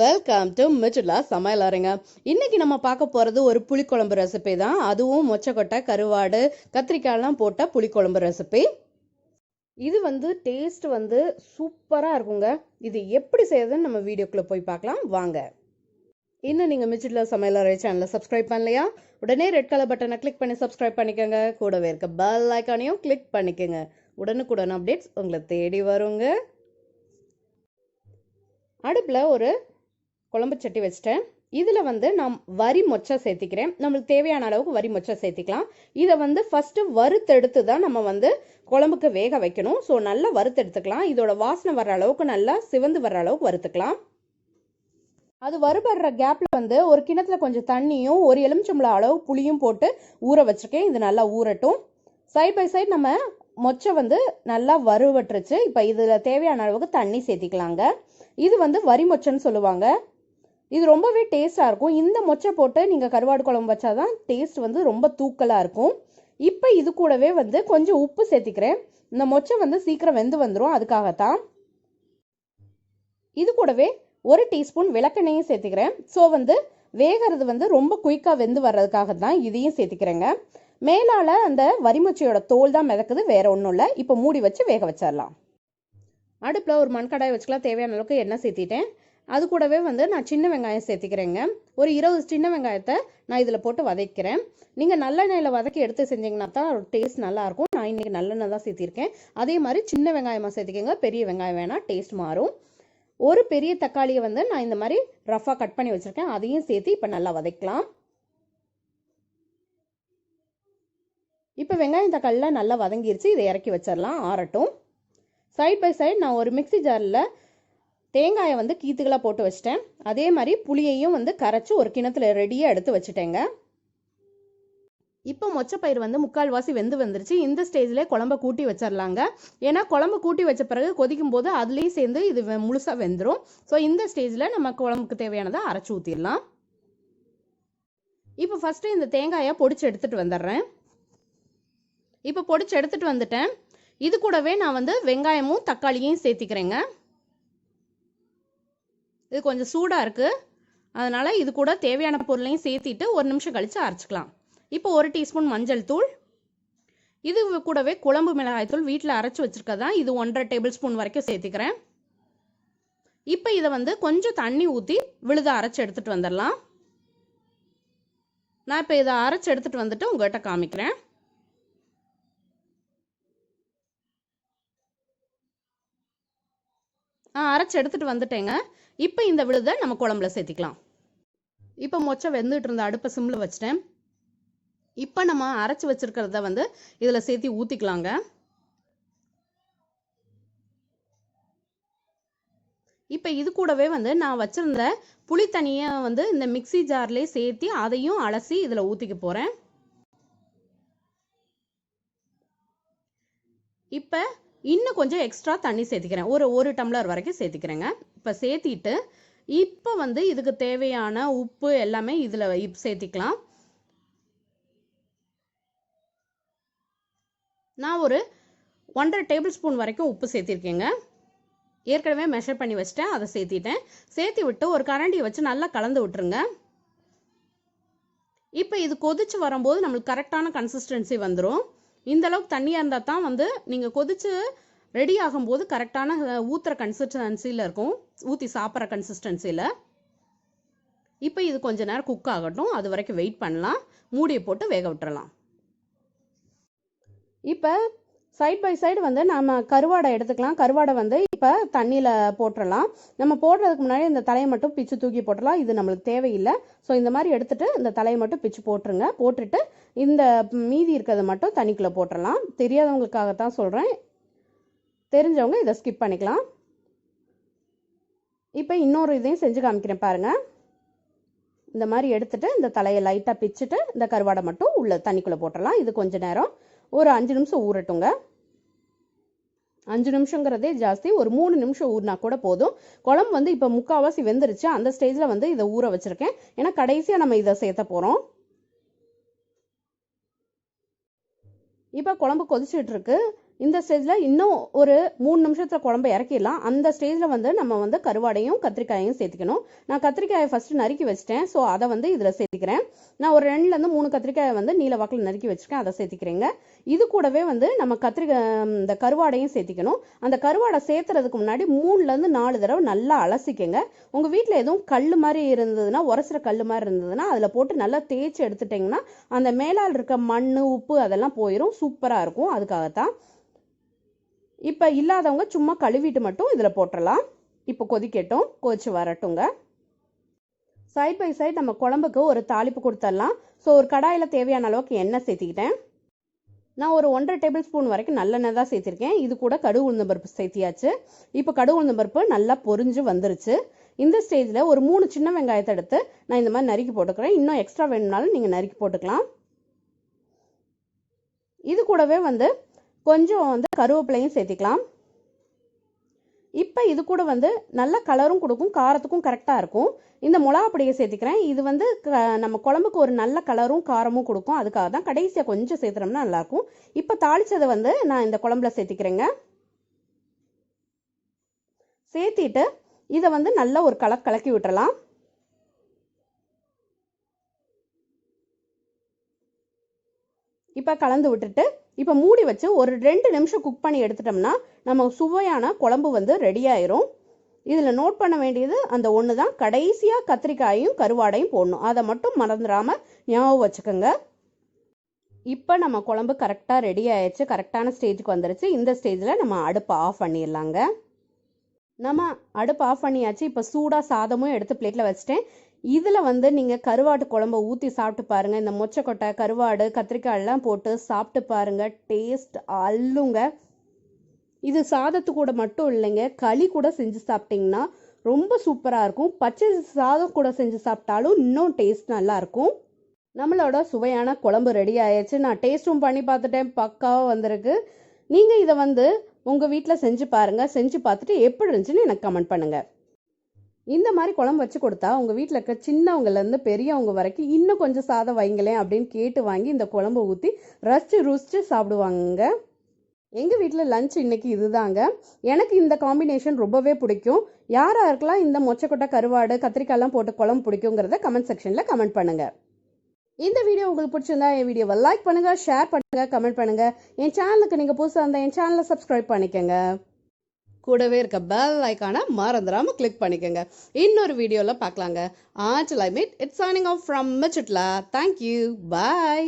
Welcome to மிச்சுலா சமையல் அறைங்க. இன்னைக்கு நம்ம பார்க்க போகிறது ஒரு புளிக்குழம்பு ரெசிபி தான். அதுவும் மொச்சக்கொட்டை, கருவாடு, கத்திரிக்காயெல்லாம் போட்ட புளிக்குழம்பு ரெசிபி. இது டேஸ்ட் சூப்பராக இருக்குங்க. இது எப்படி செய்யறதுன்னு நம்ம வீடியோக்குள்ளே போய் பார்க்கலாம் வாங்க. இன்னும் நீங்கள் மிச்சுலா சமையல் அறை சேனலை சப்ஸ்கிரைப் பண்ணலையா? உடனே ரெட் கலர் பட்டனை கிளிக் பண்ணி சப்ஸ்கிரைப் பண்ணிக்கோங்க. கூடவே இருக்க பெல் ஐக்கானையும் கிளிக் பண்ணிக்கோங்க. உடனுக்குடன் அப்டேட்ஸ் உங்களை தேடி வருங்க. அடுப்பில் ஒரு குழம்பு சட்டி வச்சிட்டேன். இதில் நான் வரி மொச்சை சேர்த்திக்கிறேன். நம்மளுக்கு தேவையான அளவுக்கு வரி மொச்சை சேர்த்திக்கலாம். இதை ஃபஸ்ட்டு வறுத்தெடுத்து தான் நம்ம குழம்புக்கு வேக வைக்கணும். ஸோ நல்லா வறுத்தெடுத்துக்கலாம். இதோட வாசனை வர்ற அளவுக்கு நல்லா சிவந்து வர்ற அளவுக்கு வறுத்துக்கலாம். அது வறுபடுற கேப்பில் ஒரு கிணத்துல கொஞ்சம் தண்ணியும் ஒரு எலுமிச்சம்பழம் அளவு புளியும் போட்டு ஊற வச்சிருக்கேன். இது நல்லா ஊறட்டும். சைட் பை சைட் நம்ம மொச்சை நல்லா வறுவட்டுருச்சு. இப்போ இதில் தேவையான அளவுக்கு தண்ணி சேர்த்திக்கலாங்க. இது வரி மொச்சைன்னு சொல்லுவாங்க. இது ரொம்பவே டேஸ்டாக இருக்கும். இந்த மொச்சை போட்டு நீங்கள் கருவாடு குழம்பு வச்சாதான் டேஸ்ட் ரொம்ப தூக்கலாக இருக்கும். இப்போ இது கூடவே கொஞ்சம் உப்பு சேர்த்திக்கிறேன். இந்த மொச்சை சீக்கிரம் வெந்து வந்துடும், அதுக்காகத்தான். இது கூடவே 1 டீஸ்பூன் விளக்கெண்ணையும் சேர்த்திக்கிறேன். ஸோ வேகிறது ரொம்ப குயிக்காக வெந்து வர்றதுக்காக தான் இதையும் சேர்த்திக்கிறேங்க. மேலால் அந்த வரிமொச்சையோட தோல் தான் மிதக்குது, வேற ஒன்றும் இல்லை. இப்போ மூடி வச்சு வேக வச்சிடலாம். அடுப்பில் ஒரு மண்கடாயை வச்சுக்கலாம். தேவையான அளவுக்கு எண்ணெய் சேர்த்திட்டேன். அது கூடவே நான் சின்ன வெங்காயம் சேர்த்திக்கிறேங்க. ஒரு 20 சின்ன வெங்காயத்தை நான் இதில் போட்டு வதக்கிறேன். நீங்கள் நல்லெண்ணெயில் வதக்கி எடுத்து செஞ்சிங்கன்னா தான் டேஸ்ட் நல்லாயிருக்கும். நான் இன்றைக்கி நல்லெண்ணெய் தான் சேர்த்திருக்கேன். அதே மாதிரி சின்ன வெங்காயமாக சேர்த்திக்கங்க. பெரிய வெங்காயம் வேணால் டேஸ்ட் மாறும். ஒரு பெரிய தக்காளியை நான் இந்த மாதிரி ரஃபாக கட் பண்ணி வச்சுருக்கேன். அதையும் சேர்த்து இப்போ நல்லா வதக்கலாம். இப்போ வெங்காயம் தக்காளிலாம் நல்லா வதங்கிருச்சு. இதை இறக்கி வச்சிடலாம், ஆறட்டும். சைட் பை சைட் நான் ஒரு மிக்சி ஜாரில் தேங்காயை கீத்துகளாக போட்டு வச்சிட்டேன். அதே மாதிரி புளியையும் கரைச்சி ஒரு கிணத்துல ரெடியாக எடுத்து வச்சுட்டேங்க. இப்போ மொச்சப்பயிர் 3/4 வெந்து வந்துருச்சு. இந்த ஸ்டேஜ்லேயே குழம்பை கூட்டி வச்சிடலாங்க. ஏன்னா குழம்பு கூட்டி வச்ச பிறகு கொதிக்கும் போது அதுலேயும் சேர்ந்து இது முழுசாக வெந்துடும். ஸோ இந்த ஸ்டேஜில் நம்ம குழம்புக்கு தேவையானதை அரைச்சி ஊற்றிடலாம். இப்போ ஃபஸ்ட்டு இந்த தேங்காயை பொடிச்சு எடுத்துகிட்டு வந்துடுறேன். இப்போ பொடிச்சு எடுத்துகிட்டு வந்துட்டேன். இது கூடவே நான் வெங்காயமும் தக்காளியும் சேர்த்திக்கிறேங்க. இது கொஞ்சம் சூடாக இருக்குது, அதனால் இது கூட தேவையான பொருளையும் சேர்த்திட்டு 1 நிமிஷம் கழித்து அரைச்சிக்கலாம். இப்போ 1 டீஸ்பூன் மஞ்சள் தூள், இது கூடவே குழம்பு மிளகாய் தூள் வீட்டில் அரைச்சி வச்சுருக்கதான், இது 1.5 டேபிள் ஸ்பூன் வரைக்கும் சேர்த்திக்கிறேன். இப்போ இதை கொஞ்சம் தண்ணி ஊற்றி விழுத அரைச்சி எடுத்துகிட்டு வந்துடலாம். நான் இப்போ இதை அரைச்சி எடுத்துகிட்டு வந்துட்டு உங்கள்கிட்ட காமிக்கிறேன். அரைச்சி எடுத்துகிட்டு வந்துட்டேங்க. இப்போ இந்த விழுதை நம்ம குழம்புல சேர்த்திக்கலாம். இப்போ மொச்சை வெந்துட்டு இருந்த அடுப்பை சிம்மில் வச்சிட்டேன். இப்போ நம்ம அரைச்சி வச்சிருக்கிறத இதில் சேர்த்தி ஊற்றிக்கலாங்க. இப்போ இது கூடவே நான் வச்சிருந்த புளி தண்ணியை இந்த மிக்சி ஜார்லேயே சேர்த்தி அதையும் அலசி இதில் ஊற்றிக்க போகிறேன். இப்போ இன்னும் கொஞ்சம் எக்ஸ்ட்ரா தண்ணி சேர்த்திக்கிறேன். ஒரு டம்ளர் வரைக்கும் சேர்த்திக்கிறேங்க. இப்போ சேர்த்திட்டு இப்போ இதுக்கு தேவையான உப்பு எல்லாமே இதில் சேர்த்திக்கலாம். நான் ஒரு 1.5 டேபிள் ஸ்பூன் வரைக்கும் உப்பு சேர்த்திருக்கேங்க. ஏற்கனவே மெஷர் பண்ணி வச்சுட்டேன், அதை சேர்த்திட்டேன். சேர்த்தி விட்டு ஒரு கரண்டியை வச்சு நல்லா கலந்து விட்டுருங்க. இப்போ இது கொதிச்சு வரும்போது நம்மளுக்கு கரெக்டான கன்சிஸ்டன்சி வந்துடும். இந்த அளவுக்கு தண்ணியாக இருந்தால் தான் நீங்கள் கொதிச்சு ரெடி ஆகும்போது கரெக்டான ஊற்றுற கன்சிஸ்டன்சியில் இருக்கும், ஊற்றி சாப்பிட்ற கன்சிஸ்டன்சியில். இப்போ இது கொஞ்ச நேரம் குக் ஆகட்டும், அது வரைக்கும் வெயிட் பண்ணலாம். மூடியை போட்டு வேக விட்டுறலாம். இப்போ சைட் பை சைடு நம்ம கருவாடை எடுத்துக்கலாம். கருவாடை இப்போ தண்ணியில் போட்டுடலாம். நம்ம போடுறதுக்கு முன்னாடி இந்த தலையை மட்டும் பிச்சு தூக்கி போட்டுடலாம். இது நம்மளுக்கு தேவையில்லை. ஸோ இந்த மாதிரி எடுத்துகிட்டு இந்த தலையை மட்டும் பிச்சு போட்டுருங்க. போட்டுட்டு இந்த மீதி இருக்கிறத மட்டும் தண்ணிக்குள்ளே போட்டுடலாம். தெரியாதவங்களுக்காகத்தான் சொல்கிறேன், தெரிஞ்சவங்க இதை ஸ்கிப் பண்ணிக்கலாம். இப்போ இன்னொரு இதையும் செஞ்சு காமிக்கிறேன் பாருங்கள். இந்த மாதிரி எடுத்துகிட்டு இந்த தலையை லைட்டாக பிச்சுட்டு இந்த கருவாடை மட்டும் உள்ள தண்ணிக்குள்ளே போட்டுடலாம். இது கொஞ்ச நேரம் ஒரு 5 நிமிஷம் ஊறட்டுங்க. 5 நிமிஷங்கிறதே ஜாஸ்தி, ஒரு 3 நிமிஷம் ஊறினா கூட போதும். குழம்பு இப்போ 3/4 வெந்துருச்சு. அந்த ஸ்டேஜில் இதை ஊற வச்சுருக்கேன். ஏன்னா கடைசியாக நம்ம இதை சேர்த்த போகிறோம். இப்போ குழம்பு கொதிச்சுட்டு இருக்கு. இந்த ஸ்டேஜில் இன்னும் ஒரு 3 நிமிஷத்தில் குழம்பு இறக்கிடலாம். அந்த ஸ்டேஜில் வந்து நம்ம வந்து கருவாடையும் கத்திரிக்காயையும் சேர்த்துக்கணும். நான் கத்திரிக்காயை ஃபஸ்ட்டு நறுக்கி வச்சிட்டேன். ஸோ அதை வந்து இதில் சேர்த்துக்கிறேன். நான் ஒரு 2லேருந்து 3 கத்திரிக்காயை வந்து நீல வாக்கில் நறுக்கி வச்சுருக்கேன். அதை சேர்த்துக்கிறேங்க. இது கூடவே வந்து நம்ம இந்த கருவாடையும் சேர்த்திக்கணும். அந்த கருவாடை சேர்த்துறதுக்கு முன்னாடி 3லேருந்து 4 தடவை நல்லா அலசிக்கங்க. உங்கள் வீட்டில் எதுவும் கல் மாதிரி இருந்ததுன்னா, உரசுற கல் மாதிரி இருந்ததுன்னா அதில் போட்டு நல்லா தேய்ச்சி எடுத்துட்டிங்கன்னா அந்த மேலால் இருக்க மண், உப்பு அதெல்லாம் போயிடும். சூப்பராக இருக்கும். அதுக்காகத்தான். இப்போ இல்லாதவங்க சும்மா கழுவிட்டு மட்டும் இதில் போட்டுடலாம். இப்போ கொதிக்கட்டும், கொதிச்சு வரட்டுங்க. சைட் பை சைட் நம்ம குழம்புக்கு ஒரு தாளிப்பு கொடுத்துடலாம். ஸோ ஒரு கடாயில் தேவையான அளவுக்கு எண்ணெய் சேர்த்திக்கிட்டேன். நான் ஒரு 1.5 டேபிள் ஸ்பூன் வரைக்கும் நல்லெண்ணெய் தான் சேர்த்திருக்கேன். இது கூட கடுகு உளுந்தம் பருப்பு சேர்த்தியாச்சு. இப்போ கடுகு உளுந்தம் பருப்பு நல்லா பொரிஞ்சு வந்துருச்சு. இந்த ஸ்டேஜில் ஒரு 3 சின்ன வெங்காயத்தை எடுத்து நான் இந்த மாதிரி நறுக்கி போட்டுக்கிறேன். இன்னும் எக்ஸ்ட்ரா வேணும்னாலும் நீங்கள் நறுக்கி போட்டுக்கலாம். இது கூடவே வந்து கொஞ்சம் வந்து கருவேப்பிலையும் சேர்த்திக்கலாம். இப்போ இது கூட வந்து நல்ல கலரும் கொடுக்கும், காரத்துக்கும் கரெக்டாக இருக்கும். இந்த மிளகா பொடியை சேர்த்திக்கிறேன். இது வந்து நம்ம குழம்புக்கு ஒரு நல்ல கலரும் காரமும் கொடுக்கும். அதுக்காக தான் கடைசியாக கொஞ்சம் சேர்த்துறோம்னா நல்லாயிருக்கும். இப்போ தாளிச்சதை வந்து நான் இந்த குழம்புல சேர்த்திக்கிறேங்க. சேர்த்திட்டு இதை வந்து நல்லா ஒரு கலக்கி விட்டுறலாம். இப்போ கலந்து விட்டுட்டு இப்போ மூடி வச்சு ஒரு 2 நிமிஷம் குக் பண்ணி எடுத்துட்டோம்னா நம்ம சுவையான குழம்பு வந்து ரெடி ஆயிரும். இதில் நோட் பண்ண வேண்டியது அந்த ஒன்று தான், கடைசியாக கத்திரிக்காயும் கருவாடையும் போடணும். அதை மட்டும் மறந்துடாமல் ஞாபகம் வச்சுக்கோங்க. இப்போ நம்ம குழம்பு கரெக்டாக ரெடி ஆயிடுச்சு, கரெக்டான ஸ்டேஜுக்கு வந்துருச்சு. இந்த ஸ்டேஜில் நம்ம அடுப்பை ஆஃப் பண்ணிடலாங்க. நம்ம அடுப்பு ஆஃப் பண்ணியாச்சு. இப்போ சூடாக சாதமும் எடுத்து பிளேட்டில் வச்சுட்டேன். இதில் வந்து நீங்கள் கருவாட்டு குழம்பு ஊற்றி சாப்பிட்டு பாருங்கள். இந்த மொச்சக்கொட்டை, கருவாடு, கத்திரிக்காய் எல்லாம் போட்டு சாப்பிட்டு பாருங்கள். டேஸ்ட் அள்ளுங்க. இது சாதத்து கூட மட்டும் இல்லைங்க, களி கூட செஞ்சு சாப்பிட்டிங்கன்னா ரொம்ப சூப்பராக இருக்கும். பச்சை சாதம் கூட செஞ்சு சாப்பிட்டாலும் இன்னும் டேஸ்ட் நல்லாயிருக்கும். நம்மளோட சுவையான குழம்பு ரெடி ஆயிடுச்சு. நான் டேஸ்ட்டும் பண்ணி பார்த்துட்டேன், பக்காவாக வந்திருக்கு. நீங்கள் இதை வந்து உங்கள் வீட்டில் செஞ்சு பாருங்கள். செஞ்சு பார்த்துட்டு எப்படி இருந்துச்சுன்னு எனக்கு கமெண்ட் பண்ணுங்கள். இந்த மாதிரி குழம்பு வச்சு கொடுத்தா உங்கள் வீட்டில் இருக்க சின்னவங்கலேருந்து பெரியவங்க வரைக்கும் இன்னும் கொஞ்சம் சாதம் வைங்களேன் அப்படின்னு கேட்டு வாங்கி இந்த குழம்பு ஊற்றி ருசிச்சு சாப்பிடுவாங்க. எங்கள் வீட்டில் லஞ்ச் இன்னைக்கு இதுதாங்க. எனக்கு இந்த காம்பினேஷன் ரொம்பவே பிடிக்கும். யாராருக்கெல்லாம் இந்த மொச்சக்கொட்டை, கருவாடு, கத்திரிக்காயெல்லாம் போட்டு குழம்பு பிடிக்குங்கிறத கமெண்ட் செக்ஷனில் கமெண்ட் பண்ணுங்கள். இந்த வீடியோ உங்களுக்கு பிடிச்சிருந்தா என் வீடியோவை லைக் பண்ணுங்கள், ஷேர் பண்ணுங்கள், கமெண்ட் பண்ணுங்கள். என் சேனலுக்கு நீங்கள் புதுசாக இருந்தால் என் சேனலை சப்ஸ்கிரைப் பண்ணிக்கோங்க. கூடவே இருக்க பெல் ஐக்கானை மறந்துடாமல் கிளிக் பண்ணிக்கோங்க. இன்னொரு வீடியோவில் பார்க்கலாங்க. Until I meet, it's signing off from Mochaikottai. Thank you. Bye.